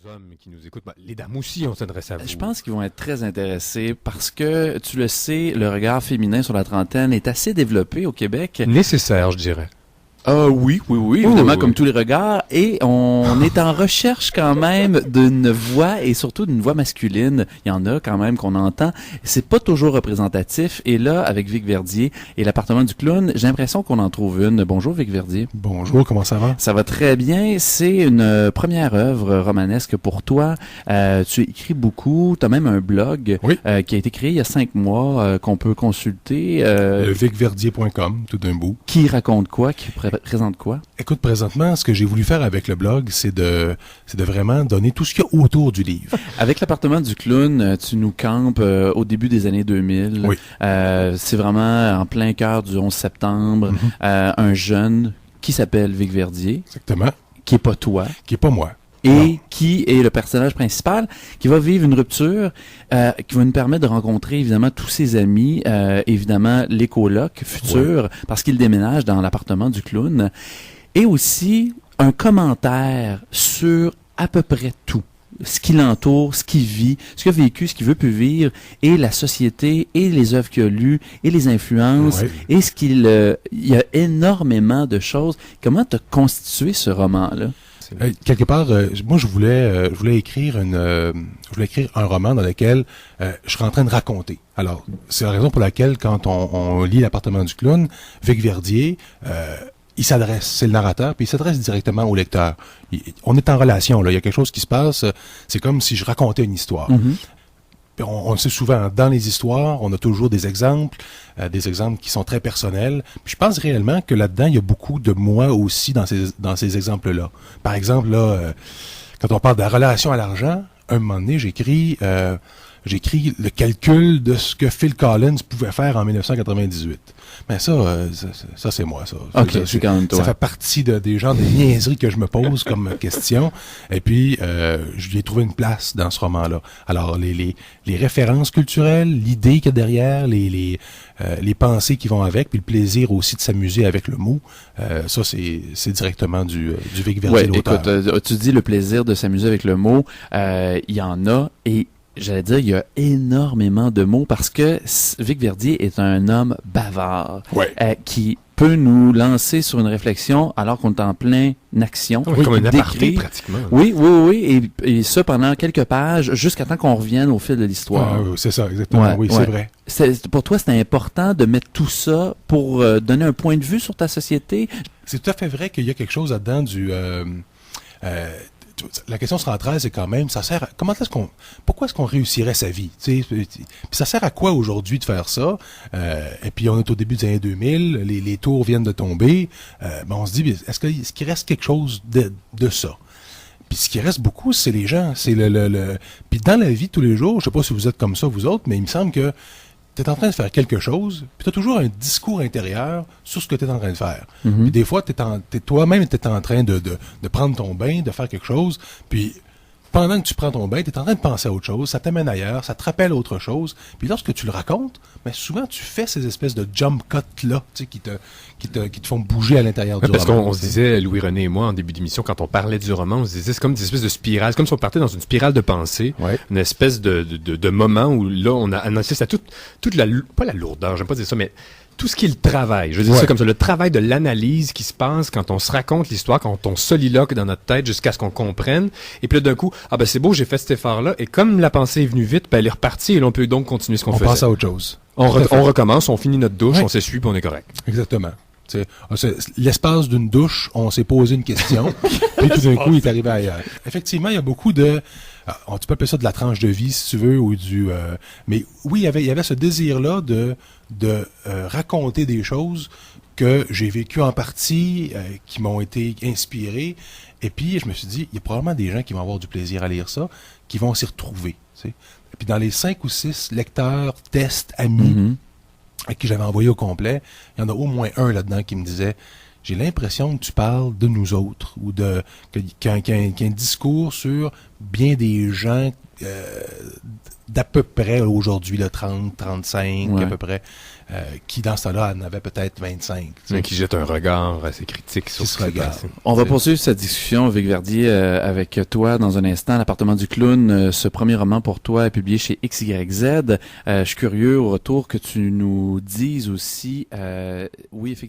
hommes qui nous écoutent, les dames aussi, on s'adresse à vous. Je pense qu'ils vont être très intéressés parce que, tu le sais, le regard féminin sur la trentaine est assez développé au Québec. Nécessaire, je dirais. Oui, évidemment, comme tous les regards. Et on est en recherche quand même d'une voix, et surtout d'une voix masculine. Il y en a quand même qu'on entend. C'est pas toujours représentatif. Et là, avec Vic Verdier et l'appartement du clown, j'ai l'impression qu'on en trouve une. Bonjour, Vic Verdier. Bonjour, comment ça va? Ça va très bien. C'est une première œuvre romanesque pour toi. Tu écris beaucoup. Tu as même un blog qui a été créé il y a 5 mois, qu'on peut consulter. Vicverdier.com, tout d'un bout. Qui raconte quoi? Qui présente quoi? Écoute, présentement, ce que j'ai voulu faire avec le blog, c'est de vraiment donner tout ce qu'il y a autour du livre. Avec l'appartement du clown, tu nous campes au début des années 2000. Oui. C'est vraiment en plein cœur du 11 septembre. Un jeune qui s'appelle Vic Verdier. Exactement. Qui est pas toi. Qui est pas moi. Et qui est le personnage principal, qui va vivre une rupture, qui va nous permettre de rencontrer évidemment tous ses amis, évidemment les colocs futurs, parce qu'il déménage dans l'appartement du clown, et aussi un commentaire sur à peu près tout. Ce qui l'entoure, ce qu'il vit, ce qu'il a vécu, ce qu'il veut plus vivre, et la société, et les œuvres qu'il a lues, et les influences, et ce qu'il... il y a énormément de choses. Comment t'as constitué ce roman-là? Quelque part, moi je voulais écrire un roman dans lequel je serais en train de raconter. Alors, c'est la raison pour laquelle quand on lit l'appartement du clown, Vic Verdier, il s'adresse, c'est le narrateur, puis il s'adresse directement au lecteur. On est en relation, là, il y a quelque chose qui se passe, c'est comme si je racontais une histoire. On le sait souvent, dans les histoires, on a toujours des exemples qui sont très personnels. Puis je pense réellement que là-dedans, il y a beaucoup de moi aussi dans ces exemples-là. Par exemple, là, quand on parle de la relation à l'argent, un moment donné, j'écris le calcul de ce que Phil Collins pouvait faire en 1998. Mais ça c'est moi, ça. OK, c'est quand même toi. Ça fait partie des genres de niaiseries que je me pose comme question. Et puis, je lui ai trouvé une place dans ce roman-là. Alors, les références culturelles, l'idée qu'il y a derrière, les pensées qui vont avec, puis le plaisir aussi de s'amuser avec le mot, ça, c'est directement du Vic Verdier, l'auteur. Écoute, tu dis le plaisir de s'amuser avec le mot. Il y en a, et j'allais dire, il y a énormément de mots parce que Vic Verdier est un homme bavard qui peut nous lancer sur une réflexion alors qu'on est en plein action. Comme un aparté, pratiquement. Oui. Et ça pendant quelques pages jusqu'à temps qu'on revienne au fil de l'histoire. C'est ça, exactement. C'est vrai. Pour toi, c'est important de mettre tout ça pour donner un point de vue sur ta société. C'est tout à fait vrai qu'il y a quelque chose là-dedans la question centrale, c'est quand même, pourquoi est-ce qu'on réussirait sa vie? Puis ça sert à quoi aujourd'hui de faire ça? Et puis on est au début des années 2000, les tours viennent de tomber. On se dit, est-ce qu'il reste quelque chose de ça? Puis ce qui reste beaucoup, c'est les gens. C'est Puis dans la vie de tous les jours, je sais pas si vous êtes comme ça, vous autres, mais il me semble que tu es en train de faire quelque chose, puis tu as toujours un discours intérieur sur ce que tu es en train de faire. Puis des fois, toi-même, tu es en train de prendre ton bain, de faire quelque chose, puis pendant que tu prends ton bain, tu es en train de penser à autre chose, ça t'amène ailleurs, ça te rappelle autre chose. Puis lorsque tu le racontes, souvent tu fais ces espèces de jump cuts-là, qui te font bouger à l'intérieur du roman. Parce qu'on se disait, Louis-René et moi, en début d'émission, quand on parlait du roman, on se disait, c'est comme des espèces de spirales, c'est comme si on partait dans une spirale de pensée, une espèce de moment où là, on assiste à toute pas la lourdeur, j'aime pas dire ça, mais tout ce qui est le travail, je veux dire ça comme ça, le travail de l'analyse qui se passe quand on se raconte l'histoire, quand on soliloque dans notre tête jusqu'à ce qu'on comprenne. Et puis là, d'un coup, c'est beau, j'ai fait cet effort-là. Et comme la pensée est venue vite, elle est repartie et là, on peut donc continuer ce qu'on faisait. On passe à autre chose. On recommence, on finit notre douche, on s'essuie puis on est correct. Exactement. L'espace d'une douche, on s'est posé une question, puis tout d'un coup, il est arrivé ailleurs. Effectivement, il y a beaucoup tu peux appeler ça de la tranche de vie, si tu veux, ou mais oui, il y avait ce désir-là de raconter des choses que j'ai vécues en partie, qui m'ont été inspirées, et puis je me suis dit, il y a probablement des gens qui vont avoir du plaisir à lire ça, qui vont s'y retrouver, tu sais. Et puis dans les 5 ou 6 lecteurs, tests, amis, à qui j'avais envoyé au complet, il y en a au moins un là-dedans qui me disait, j'ai l'impression que tu parles de nous autres ou qu'il y a un discours sur bien des gens d'à peu près aujourd'hui, 30, 35 à peu près, qui dans ce temps-là en avaient peut-être 25. Mais qui jette un regard assez critique sur ce qui se passe. On va poursuivre cette discussion, Vic Verdier, avec toi dans un instant. L'appartement du clown, ce premier roman pour toi est publié chez XYZ. Je suis curieux au retour que tu nous dises aussi, oui, effectivement,